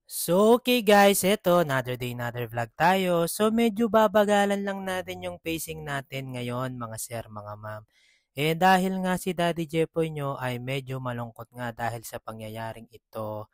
So, okay guys, eto, another day, another vlog tayo. So, medyo babagalan lang natin yung pacing natin ngayon, mga sir, mga ma'am. Dahil nga si Daddy Jepoy nyo ay medyo malungkot nga dahil sa pangyayaring ito.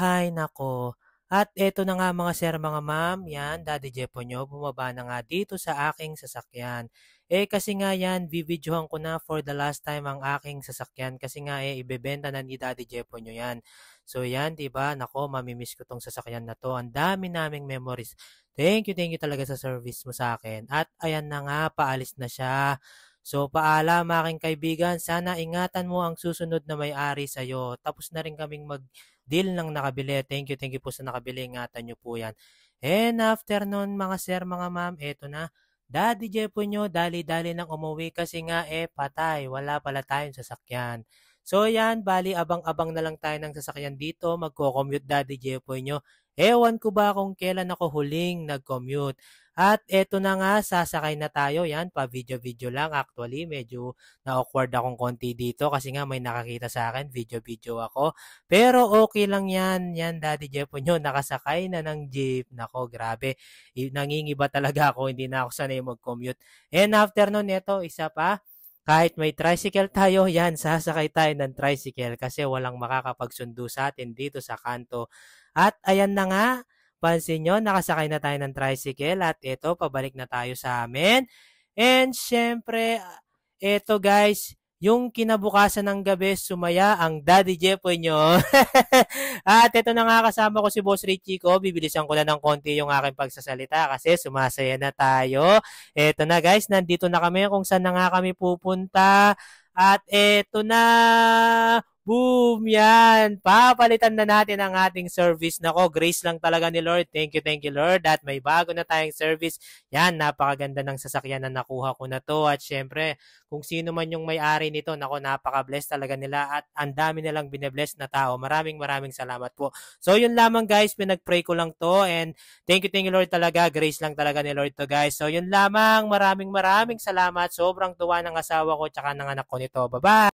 Hay nako. At eto na nga mga sir, mga ma'am, yan, Daddy Jepoy nyo, bumaba na nga dito sa aking sasakyan. Kasi nga yan, bibidyohan ko na for the last time ang aking sasakyan kasi nga ibebenta na ni Daddy Jepoy nyo yan. So yan, 'di ba? Nako, mamimiss ko 'tong sasakyan na 'to. Ang dami naming memories. Thank you talaga sa service mo sa akin. At ayan na nga, paalis na siya. So paalam aking kaibigan, sana ingatan mo ang susunod na may-ari sa'yo. Tapos na rin kaming mag-deal ng nakabili. Thank you po sa nakabili. Ingatan nyo po yan. And after nun, mga sir, mga ma'am, eto na. Daddy Jepo nyo, dali-dali nang umuwi kasi nga patay. Wala pala tayong sasakyan. So yan, bali abang-abang na lang tayo ng sasakyan dito, magko-commute Daddy Jepoy nyo. Ewan ko ba kung kailan ako huling nag-commute. At eto na nga, sasakay na tayo. Yan, pa-video-video lang. Actually, medyo na-awkward akong konti dito kasi nga may nakakita sa akin, video-video ako. Pero okay lang yan. Yan, Daddy Jepoy nyo, nakasakay na ng jeep. Nako, grabe. Nangingiba talaga ako, hindi na ako sanay mag-commute. And after nun, eto, isa pa. Kahit may tricycle tayo, yan, sasakay tayo ng tricycle kasi walang makakapagsundo sa atin dito sa kanto. At ayan na nga, pansin nyo, nakasakay na tayo ng tricycle at ito, pabalik na tayo sa amin. And syempre, ito guys, yung kinabukasan ng gabi, sumaya ang Daddy Jepoy nyo. At ito na nga, kasama ko si Boss Richie ko. Bibilisan ko na ng konti yung aking pagsasalita kasi sumasaya na tayo. Eto na guys, nandito na kami kung saan na nga kami pupunta. At eto na, boom, yan. Papalitan na natin ang ating service. Nako, grace lang talaga ni Lord. Thank you Lord. At may bago na tayong service. Yan, napakaganda ng sasakyan na nakuha ko na to. At syempre, kung sino man yung may-ari nito, nako, napaka-bless talaga nila. At ang dami nilang bine-bless na tao. Maraming salamat po. So, yun lamang guys, pinag-pray ko lang to. And thank you Lord talaga. Grace lang talaga ni Lord to guys. So, yun lamang. Maraming salamat. Sobrang tuwa ng asawa ko tsaka ng anak ko nito. Bye-bye!